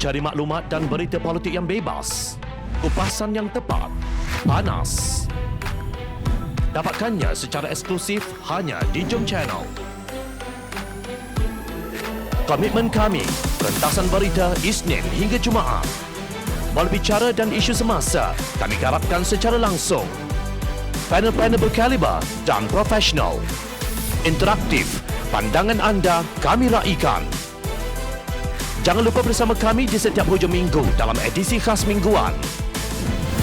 Cari maklumat dan berita politik yang bebas, kupasan yang tepat, panas. Dapatkannya secara eksklusif hanya di Jom Channel. Komitmen kami, pentasan berita Isnin hingga Jumaat. Berbicara dan isu semasa, kami garapkan secara langsung. Panel-panel berkaliber dan profesional. Interaktif, pandangan anda kami raikan. Jangan lupa bersama kami di setiap hujung minggu dalam edisi khas mingguan.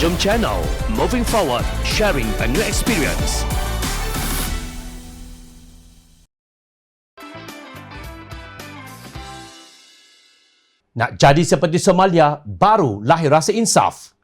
Jom Channel, moving forward, sharing a new experience. Nak jadi seperti Somalia, baru lahir rasa insaf.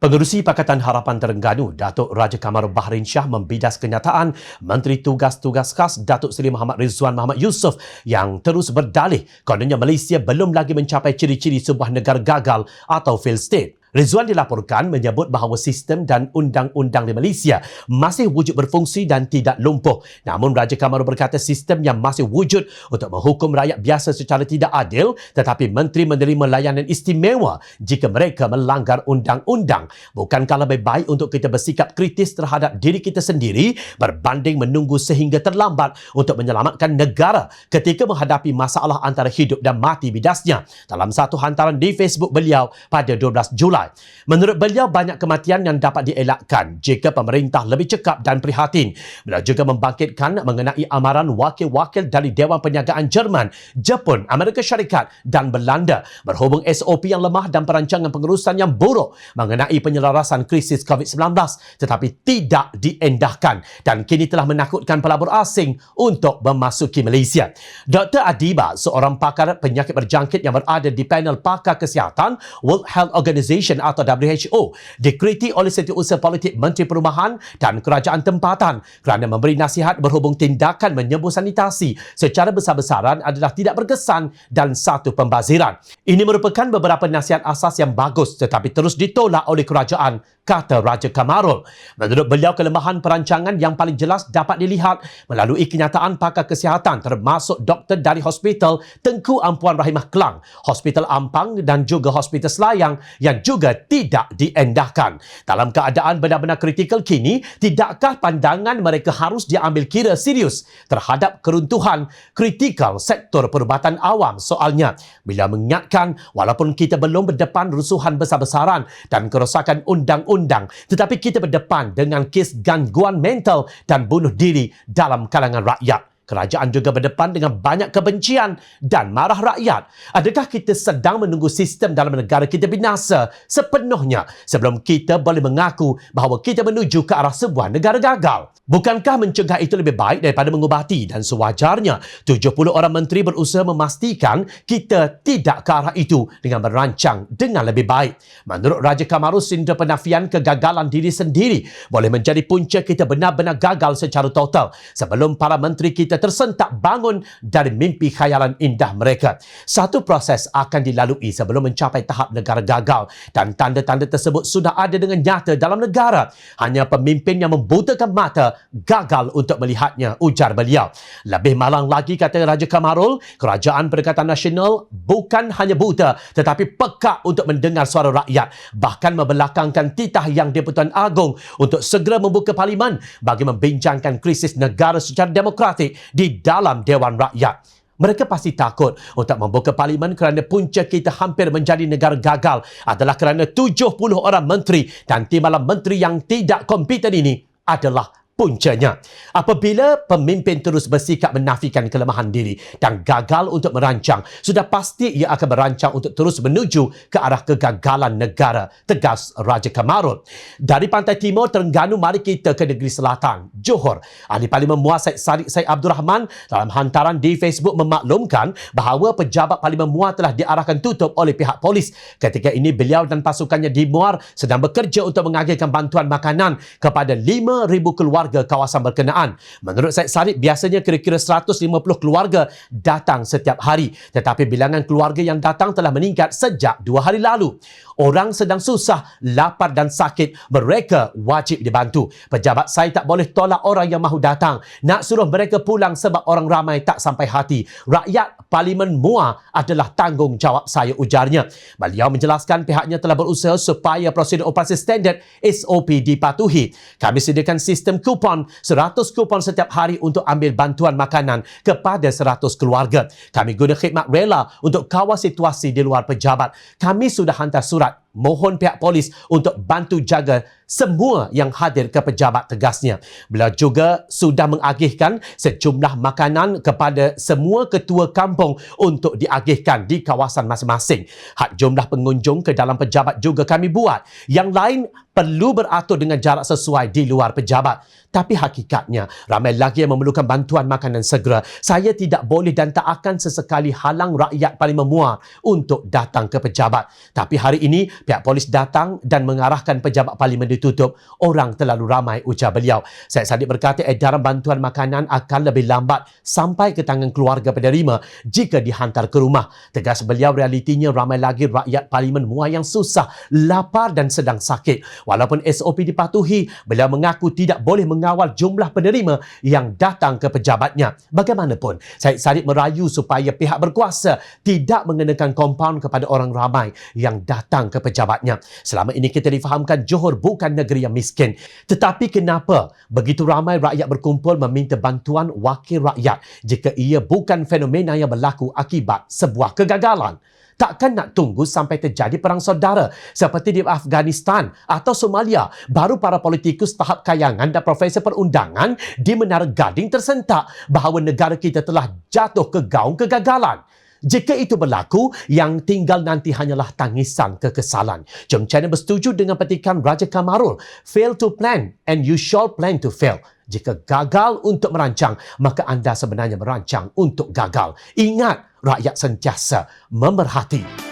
Pengerusi Pakatan Harapan Terengganu, Datuk Raja Kamarul Bahrain Shah membidas kenyataan Menteri Tugas-Tugas Khas Datuk Seri Muhammad Rizwan Muhammad Yusof yang terus berdalih kononnya Malaysia belum lagi mencapai ciri-ciri sebuah negara gagal atau failed state. Rizwan dilaporkan menyebut bahawa sistem dan undang-undang di Malaysia masih wujud berfungsi dan tidak lumpuh. Namun Raja Kamarul berkata sistem yang masih wujud untuk menghukum rakyat biasa secara tidak adil, tetapi menteri menerima layanan istimewa jika mereka melanggar undang-undang. Bukankah lebih baik untuk kita bersikap kritis terhadap diri kita sendiri berbanding menunggu sehingga terlambat untuk menyelamatkan negara ketika menghadapi masalah antara hidup dan mati bidasnya? Dalam satu hantaran di Facebook beliau pada 12 Julai. Menurut beliau, banyak kematian yang dapat dielakkan jika pemerintah lebih cekap dan prihatin. Beliau juga membangkitkan mengenai amaran wakil-wakil dari Dewan Perniagaan Jerman, Jepun, Amerika Syarikat dan Belanda berhubung SOP yang lemah dan perancangan pengurusan yang buruk mengenai penyelarasan krisis COVID-19 tetapi tidak diendahkan dan kini telah menakutkan pelabur asing untuk memasuki Malaysia. Dr. Adiba, seorang pakar penyakit berjangkit yang berada di panel pakar kesihatan World Health Organization atau WHO, dikriti oleh Setiausaha Politik Menteri Perumahan dan Kerajaan Tempatan kerana memberi nasihat berhubung tindakan menyembuh sanitasi secara besar-besaran adalah tidak berkesan dan satu pembaziran. Ini merupakan beberapa nasihat asas yang bagus tetapi terus ditolak oleh kerajaan, kata Raja Kamarul. Menurut beliau, kelemahan perancangan yang paling jelas dapat dilihat melalui kenyataan pakar kesihatan termasuk doktor dari Hospital Tengku Ampuan Rahimah Klang, Hospital Ampang dan juga Hospital Selayang yang juga tidak diendahkan. Dalam keadaan benar-benar kritikal kini, tidakkah pandangan mereka harus diambil kira serius terhadap keruntuhan kritikal sektor perubatan awam? Soalnya, bila mengingatkan walaupun kita belum berdepan rusuhan besar-besaran dan kerosakan undang-undang, tetapi kita berdepan dengan kes gangguan mental dan bunuh diri dalam kalangan rakyat. Kerajaan juga berdepan dengan banyak kebencian dan marah rakyat. Adakah kita sedang menunggu sistem dalam negara kita binasa sepenuhnya sebelum kita boleh mengaku bahawa kita menuju ke arah sebuah negara gagal? Bukankah mencegah itu lebih baik daripada mengubati? Dan sewajarnya 70 orang menteri berusaha memastikan kita tidak ke arah itu dengan merancang dengan lebih baik. Menurut Raja Kamarul, sindrom penafian kegagalan diri sendiri boleh menjadi punca kita benar-benar gagal secara total sebelum para menteri kita tersentak bangun dari mimpi khayalan indah mereka. Satu proses akan dilalui sebelum mencapai tahap negara gagal dan tanda-tanda tersebut sudah ada dengan nyata dalam negara. Hanya pemimpin yang membutakan mata gagal untuk melihatnya, ujar beliau. Lebih malang lagi, kata Raja Kamarul, Kerajaan Perikatan Nasional bukan hanya buta tetapi peka untuk mendengar suara rakyat, bahkan membelakangkan titah Yang di-Pertuan Agong untuk segera membuka parlimen bagi membincangkan krisis negara secara demokratik di dalam Dewan Rakyat. Mereka pasti takut untuk membuka parlimen kerana punca kita hampir menjadi negara gagal adalah kerana 70 orang menteri dan timbalan menteri yang tidak kompeten ini adalah puncanya. Apabila pemimpin terus bersikap menafikan kelemahan diri dan gagal untuk merancang, sudah pasti ia akan merancang untuk terus menuju ke arah kegagalan negara, tegas Raja Kamarul. Dari pantai timur Terengganu, mari kita ke negeri selatan, Johor. Ahli Parlimen Muar Syed Abdul Rahman dalam hantaran di Facebook memaklumkan bahawa pejabat Parlimen Muar telah diarahkan tutup oleh pihak polis. Ketika ini beliau dan pasukannya di Muar sedang bekerja untuk mengagihkan bantuan makanan kepada 5,000 keluarga warga kawasan berkenaan. Menurut Syed Saddiq, biasanya kira-kira 150 keluarga datang setiap hari. Tetapi bilangan keluarga yang datang telah meningkat sejak 2 hari lalu. Orang sedang susah, lapar dan sakit, mereka wajib dibantu. Pejabat saya tak boleh tolak orang yang mahu datang. Nak suruh mereka pulang sebab orang ramai tak sampai hati. Rakyat Parlimen Muar adalah tanggungjawab saya, ujarnya. Beliau menjelaskan pihaknya telah berusaha supaya prosedur operasi standard SOP dipatuhi. Kami sediakan sistem kupon, 100 kupon setiap hari untuk ambil bantuan makanan kepada 100 keluarga. Kami guna khidmat rela untuk kawal situasi di luar pejabat. Kami sudah hantar surat mohon pihak polis untuk bantu jaga semua yang hadir ke pejabat, tegasnya. Beliau juga sudah mengagihkan sejumlah makanan kepada semua ketua kampung untuk diagihkan di kawasan masing-masing. Had jumlah pengunjung ke dalam pejabat juga kami buat. Yang lain perlu beratur dengan jarak sesuai di luar pejabat. Tapi hakikatnya, ramai lagi yang memerlukan bantuan makanan segera. Saya tidak boleh dan tak akan sesekali halang rakyat Parlimen Muar untuk datang ke pejabat. Tapi hari ini, pihak polis datang dan mengarahkan pejabat parlimen ditutup. Orang terlalu ramai, ujar beliau. Syed Saddiq berkata edaran bantuan makanan akan lebih lambat sampai ke tangan keluarga penerima jika dihantar ke rumah. Tegas beliau, realitinya ramai lagi rakyat Parlimen Muar yang susah, lapar dan sedang sakit. Walaupun SOP dipatuhi, beliau mengaku tidak boleh mengawal jumlah penerima yang datang ke pejabatnya. Bagaimanapun, Syed Saddiq merayu supaya pihak berkuasa tidak mengenakan kompaun kepada orang ramai yang datang ke pejabatnya. Selama ini kita difahamkan Johor bukan negeri yang miskin. Tetapi kenapa begitu ramai rakyat berkumpul meminta bantuan wakil rakyat jika ia bukan fenomena yang berlaku akibat sebuah kegagalan? Takkan nak tunggu sampai terjadi perang saudara seperti di Afghanistan atau Somalia baru para politikus tahap kayangan dan profesor perundangan di Menara Gading tersentak bahawa negara kita telah jatuh ke gaung kegagalan. Jika itu berlaku, yang tinggal nanti hanyalah tangisan kekesalan. Jom channel bersetuju dengan petikan Raja Kamarul. Fail to plan and you shall plan to fail. Jika gagal untuk merancang, maka anda sebenarnya merancang untuk gagal. Ingat, rakyat sentiasa memerhati.